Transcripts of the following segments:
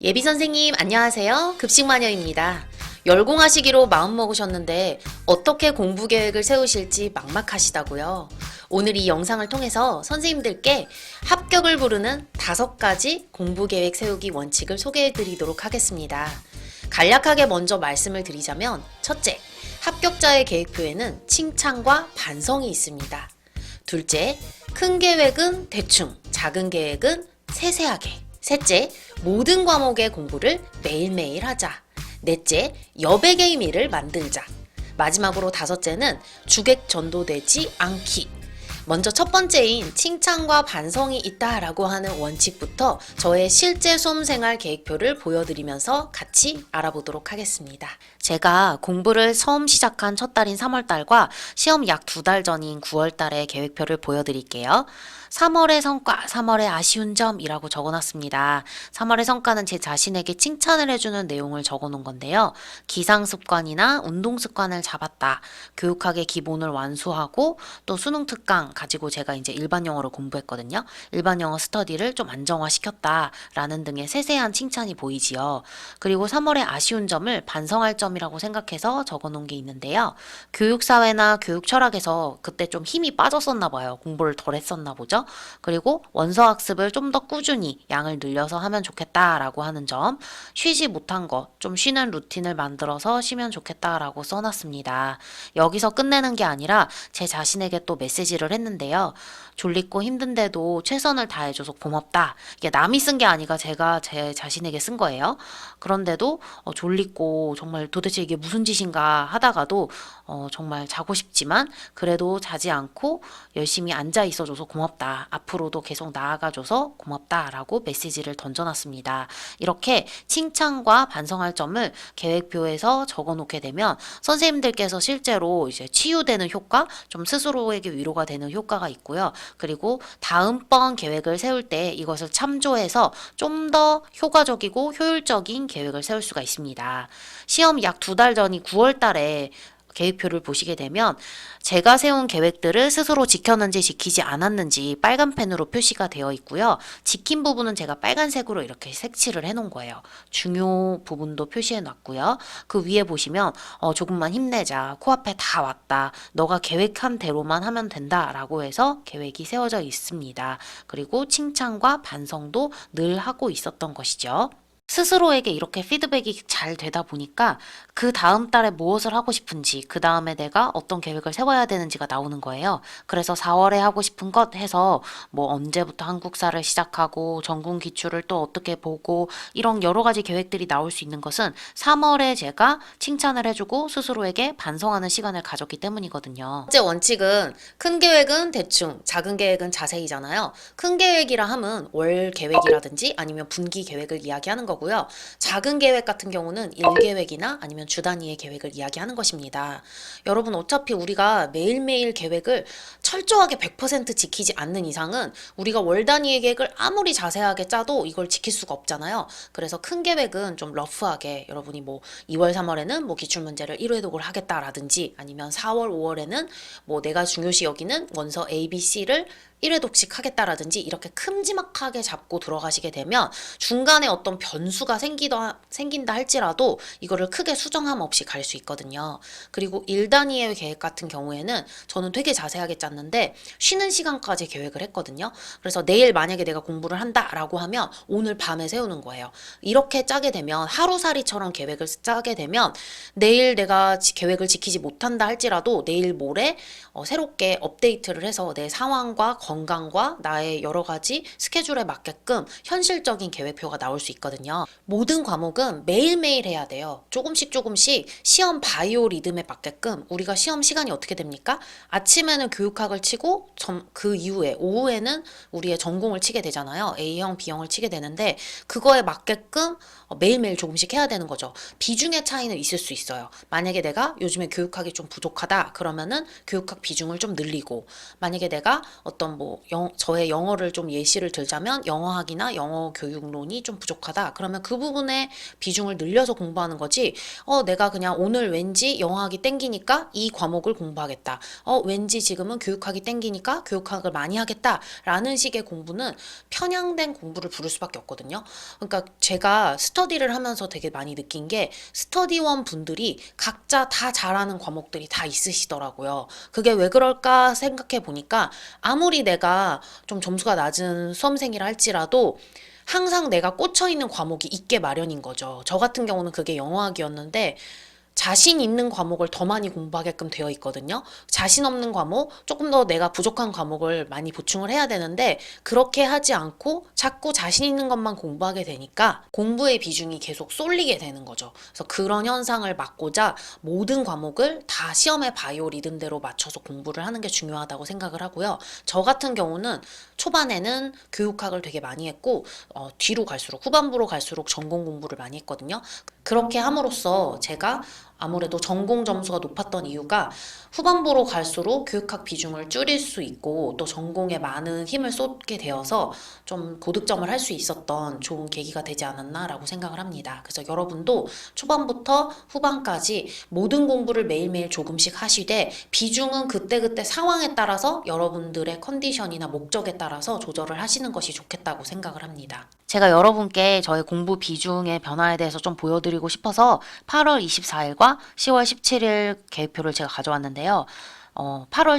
예비 선생님 안녕하세요. 급식마녀입니다. 열공하시기로 마음먹으셨는데 어떻게 공부 계획을 세우실지 막막하시다고요. 오늘 이 영상을 통해서 선생님들께 합격을 부르는 5가지 공부 계획 세우기 원칙을 소개해 드리도록 하겠습니다. 간략하게 먼저 말씀을 드리자면 첫째, 합격자의 계획표에는 칭찬과 반성이 있습니다. 둘째, 큰 계획은 대충, 작은 계획은 세세하게. 셋째, 모든 과목의 공부를 매일매일 하자. 넷째, 여백의 의미를 만들자. 마지막으로 다섯째는 주객 전도되지 않기. 먼저 첫 번째인 칭찬과 반성이 있다라고 하는 원칙부터 저의 실제 수험생활 계획표를 보여드리면서 같이 알아보도록 하겠습니다. 제가 공부를 처음 시작한 첫 달인 3월달과 시험 약 2달 전인 9월달의 계획표를 보여드릴게요. 3월의 성과, 3월의 아쉬운 점이라고 적어놨습니다. 3월의 성과는 제 자신에게 칭찬을 해주는 내용을 적어놓은 건데요. 기상습관이나 운동습관을 잡았다. 교육학의 기본을 완수하고 또 수능 특강 가지고 제가 이제 일반 영어를 공부했거든요. 일반 영어 스터디를 좀 안정화시켰다라는 등의 세세한 칭찬이 보이지요. 그리고 3월의 아쉬운 점을 반성할 점이라고 생각해서 적어놓은 게 있는데요. 교육사회나 교육철학에서 그때 좀 힘이 빠졌었나 봐요. 공부를 덜 했었나 보죠. 그리고 원서학습을 좀 더 꾸준히 양을 늘려서 하면 좋겠다라고 하는 점, 쉬지 못한 것, 좀 쉬는 루틴을 만들어서 쉬면 좋겠다라고 써놨습니다. 여기서 끝내는 게 아니라 제 자신에게 또 메시지를 했는데요. 졸리고 힘든데도 최선을 다해줘서 고맙다. 이게 남이 쓴 게 아니라 제가 제 자신에게 쓴 거예요. 그런데도 졸리고 정말 도대체 이게 무슨 짓인가 하다가도 정말 자고 싶지만 그래도 자지 않고 열심히 앉아 있어줘서 고맙다. 앞으로도 계속 나아가줘서 고맙다라고 메시지를 던져놨습니다. 이렇게 칭찬과 반성할 점을 계획표에서 적어놓게 되면 선생님들께서 실제로 이제 치유되는 효과, 좀 스스로에게 위로가 되는 효과가 있고요. 그리고 다음번 계획을 세울 때 이것을 참조해서 좀 더 효과적이고 효율적인 계획을 세울 수가 있습니다. 시험 약 2달 전이 9월 달에 계획표를 보시게 되면 제가 세운 계획들을 스스로 지켰는지 지키지 않았는지 빨간 펜으로 표시가 되어 있고요. 지킨 부분은 제가 빨간색으로 이렇게 색칠을 해놓은 거예요. 중요 부분도 표시해 놨고요. 그 위에 보시면 조금만 힘내자. 코앞에 다 왔다. 너가 계획한 대로만 하면 된다. 라고 해서 계획이 세워져 있습니다. 그리고 칭찬과 반성도 늘 하고 있었던 것이죠. 스스로에게 이렇게 피드백이 잘 되다 보니까 그 다음 달에 무엇을 하고 싶은지, 그 다음에 내가 어떤 계획을 세워야 되는지가 나오는 거예요. 그래서 4월에 하고 싶은 것 해서 뭐 언제부터 한국사를 시작하고 전공 기출을 또 어떻게 보고 이런 여러 가지 계획들이 나올 수 있는 것은 3월에 제가 칭찬을 해주고 스스로에게 반성하는 시간을 가졌기 때문이거든요. 첫째 원칙은 큰 계획은 대충, 작은 계획은 자세히잖아요. 큰 계획이라 함은 월 계획이라든지 아니면 분기 계획을 이야기하는 거고요. 작은 계획 같은 경우는 일 계획이나 아니면 주 단위의 계획을 이야기하는 것입니다. 여러분 어차피 우리가 매일매일 계획을 철저하게 100% 지키지 않는 이상은 우리가 월 단위의 계획을 아무리 자세하게 짜도 이걸 지킬 수가 없잖아요. 그래서 큰 계획은 좀 러프하게 여러분이 뭐 2월, 3월에는 뭐 기출문제를 1회독을 하겠다라든지 아니면 4월, 5월에는 뭐 내가 중요시 여기는 원서 A, B, C를 1회독씩 하겠다라든지 이렇게 큼지막하게 잡고 들어가시게 되면 중간에 어떤 변수가 생긴다 할지라도 이거를 크게 수정함 없이 갈 수 있거든요. 그리고 일 단위의 계획 같은 경우에는 저는 되게 자세하게 짰는데 쉬는 시간까지 계획을 했거든요. 그래서 내일 만약에 내가 공부를 한다라고 하면 오늘 밤에 세우는 거예요. 이렇게 짜게 되면 하루살이처럼 계획을 짜게 되면 내일 내가 계획을 지키지 못한다 할지라도 내일 모레 새롭게 업데이트를 해서 내 상황과 건강과 나의 여러 가지 스케줄에 맞게끔 현실적인 계획표가 나올 수 있거든요. 모든 과목은 매일매일 해야 돼요. 조금씩 시험 바이오 리듬에 맞게끔 우리가 시험 시간이 어떻게 됩니까? 아침에는 교육학을 치고 그 이후에 오후에는 우리의 전공을 치게 되잖아요. A형, B형을 치게 되는데 그거에 맞게끔 매일매일 조금씩 해야 되는 거죠. 비중의 차이는 있을 수 있어요. 만약에 내가 요즘에 교육학이 좀 부족하다 그러면은 교육학 비중을 좀 늘리고, 만약에 내가 어떤 뭐 저의 영어를 좀 예시를 들자면 영어학이나 영어 교육론이 좀 부족하다 그러면 그 부분에 비중을 늘려서 공부하는 거지, 내가 그냥 오늘 왠지 영어학이 땡기니까 이 과목을 공부하겠다, 왠지 지금은 교육 교육학이 땡기니까 교육학을 많이 하겠다라는 식의 공부는 편향된 공부를 부를 수밖에 없거든요. 그러니까 제가 스터디를 하면서 되게 많이 느낀 게 스터디원 분들이 각자 다 잘하는 과목들이 다 있으시더라고요. 그게 왜 그럴까 생각해 보니까 아무리 내가 좀 점수가 낮은 수험생이라 할지라도 항상 내가 꽂혀 있는 과목이 있게 마련인 거죠. 저 같은 경우는 그게 영어학이었는데 자신 있는 과목을 더 많이 공부하게끔 되어 있거든요. 자신 없는 과목, 조금 더 내가 부족한 과목을 많이 보충을 해야 되는데 그렇게 하지 않고 자꾸 자신 있는 것만 공부하게 되니까 공부의 비중이 계속 쏠리게 되는 거죠. 그래서 그런 현상을 막고자 모든 과목을 다 시험의 바이오 리듬대로 맞춰서 공부를 하는 게 중요하다고 생각을 하고요. 저 같은 경우는 초반에는 교육학을 되게 많이 했고 뒤로 갈수록 후반부로 갈수록 전공 공부를 많이 했거든요. 그렇게 함으로써 제가 아무래도 전공 점수가 높았던 이유가 후반부로 갈수록 교육학 비중을 줄일 수 있고 또 전공에 많은 힘을 쏟게 되어서 좀 고득점을 할 수 있었던 좋은 계기가 되지 않았나라고 생각을 합니다. 그래서 여러분도 초반부터 후반까지 모든 공부를 매일매일 조금씩 하시되 비중은 그때그때 상황에 따라서 여러분들의 컨디션이나 목적에 따라서 조절을 하시는 것이 좋겠다고 생각을 합니다. 제가 여러분께 저의 공부 비중의 변화에 대해서 좀 보여드리고 싶어서 8월 24일과 10월 17일 계획표를 제가 가져왔는데요. 8월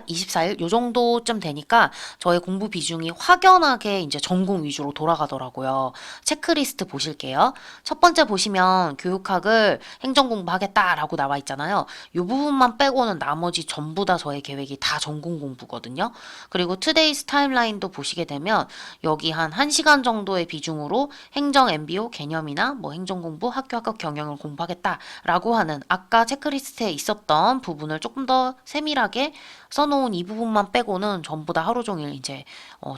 24일 요 정도쯤 되니까 저의 공부 비중이 확연하게 이제 전공 위주로 돌아가더라고요. 체크리스트 보실게요. 첫 번째 보시면 교육학을 행정 공부하겠다라고 나와 있잖아요. 요 부분만 빼고는 나머지 전부 다 저의 계획이 다 전공 공부거든요. 그리고 투데이스 타임라인도 보시게 되면 여기 한 1시간 정도의 비중으로 행정 MBO 개념이나 뭐 행정 공부, 학교 학급 경영을 공부하겠다라고 하는 아까 체크리스트에 있었던 부분을 조금 더 세밀하게 써놓은 이 부분만 빼고는 전부 다 하루 종일 이제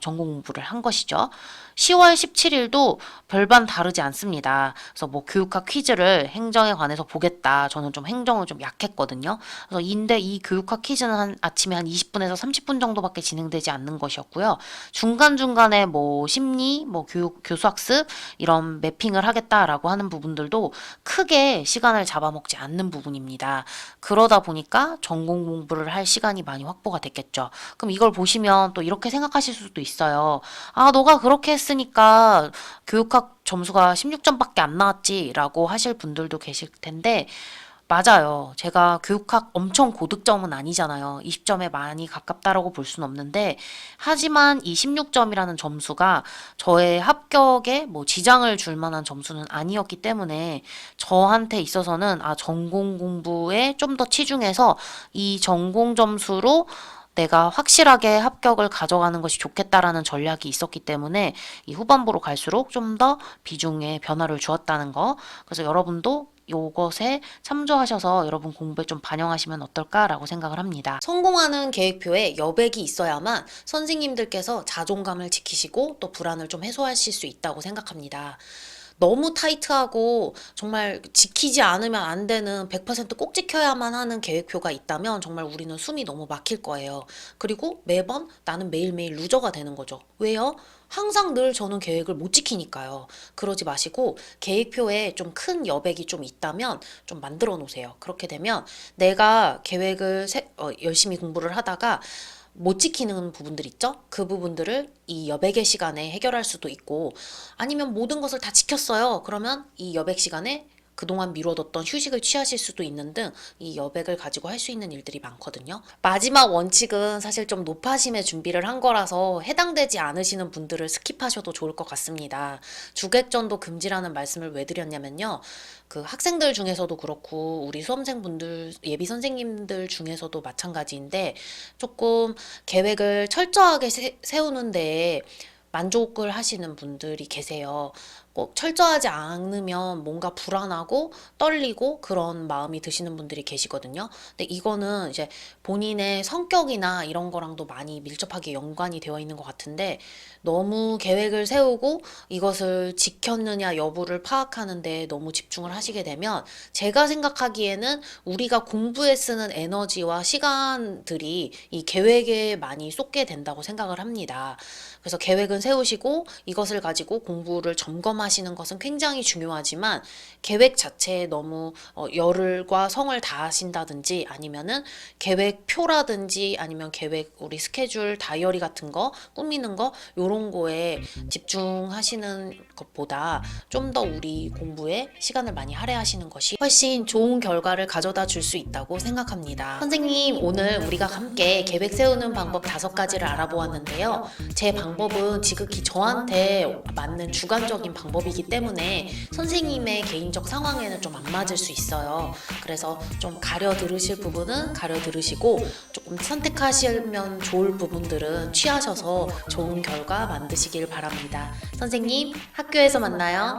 전공 공부를 한 것이죠. 10월 17일도 별반 다르지 않습니다. 그래서 뭐 교육학 퀴즈를 행정에 관해서 보겠다. 저는 좀 행정을 좀 약했거든요. 그래서 이 교육학 퀴즈는 아침에 한 20분에서 30분 정도밖에 진행되지 않는 것이었고요. 중간중간에 뭐 심리, 뭐 교수학습 이런 매핑을 하겠다라고 하는 부분들도 크게 시간을 잡아먹지 않는 부분입니다. 그러다 보니까 전공 공부를 할 시간이 많이 확보가 됐겠죠. 그럼 이걸 보시면 또 이렇게 생각하실 수도 있어요. 아, 너가 그렇게 했으니까 교육학 점수가 16점밖에 안 나왔지 라고 하실 분들도 계실 텐데 맞아요. 제가 교육학 엄청 고득점은 아니잖아요. 20점에 많이 가깝다라고 볼 수는 없는데 하지만 이 16점이라는 점수가 저의 합격에 뭐 지장을 줄 만한 점수는 아니었기 때문에 저한테 있어서는 전공 공부에 좀 더 치중해서 이 전공 점수로 내가 확실하게 합격을 가져가는 것이 좋겠다라는 전략이 있었기 때문에 이 후반부로 갈수록 좀 더 비중에 변화를 주었다는 거. 그래서 여러분도 요것에 참조하셔서 여러분 공부에 좀 반영하시면 어떨까라고 생각을 합니다. 성공하는 계획표에 여백이 있어야만 선생님들께서 자존감을 지키시고 또 불안을 좀 해소하실 수 있다고 생각합니다. 너무 타이트하고 정말 지키지 않으면 안 되는 100%꼭 지켜야만 하는 계획표가 있다면 정말 우리는 숨이 너무 막힐 거예요. 그리고 매번 나는 매일매일 루저가 되는 거죠. 왜요? 항상 늘 저는 계획을 못 지키니까요. 그러지 마시고 계획표에 좀 큰 여백이 좀 있다면 좀 만들어 놓으세요. 그렇게 되면 내가 계획을 열심히 공부를 하다가 못 지키는 부분들 있죠? 그 부분들을 이 여백의 시간에 해결할 수도 있고 아니면 모든 것을 다 지켰어요. 그러면 이 여백 시간에 그동안 미뤄뒀던 휴식을 취하실 수도 있는 등 이 여백을 가지고 할 수 있는 일들이 많거든요. 마지막 원칙은 사실 좀 높아심의 준비를 한 거라서 해당되지 않으시는 분들을 스킵하셔도 좋을 것 같습니다. 주객전도 금지라는 말씀을 왜 드렸냐면요. 그 학생들 중에서도 그렇고 우리 수험생분들, 예비 선생님들 중에서도 마찬가지인데 조금 계획을 철저하게 세우는데 만족을 하시는 분들이 계세요. 꼭 철저하지 않으면 뭔가 불안하고 떨리고 그런 마음이 드시는 분들이 계시거든요. 근데 이거는 이제 본인의 성격이나 이런 거랑도 많이 밀접하게 연관이 되어 있는 것 같은데 너무 계획을 세우고 이것을 지켰느냐 여부를 파악하는데 너무 집중을 하시게 되면 제가 생각하기에는 우리가 공부에 쓰는 에너지와 시간들이 이 계획에 많이 쏟게 된다고 생각을 합니다. 그래서 계획은 세우시고 이것을 가지고 공부를 점검하시고 집중하시는 것은 굉장히 중요하지만 계획 자체에 너무 열과 성을 다하신다든지 아니면은 계획표라든지 아니면 계획 우리 스케줄 다이어리 같은 거 꾸미는 거 요런 거에 집중하시는 것보다 좀 더 우리 공부에 시간을 많이 할애하시는 것이 훨씬 좋은 결과를 가져다 줄 수 있다고 생각합니다. 선생님, 오늘 우리가 함께 계획 세우는 방법 5가지를 알아보았는데요. 제 방법은 지극히 저한테 맞는 주관적인 방법이기 때문에 선생님의 개인적 상황에는 좀 안 맞을 수 있어요. 그래서 좀 가려 들으실 부분은 가려 들으시고 조금 선택하시면 좋을 부분들은 취하셔서 좋은 결과 만드시길 바랍니다. 선생님, 학교에서 만나요.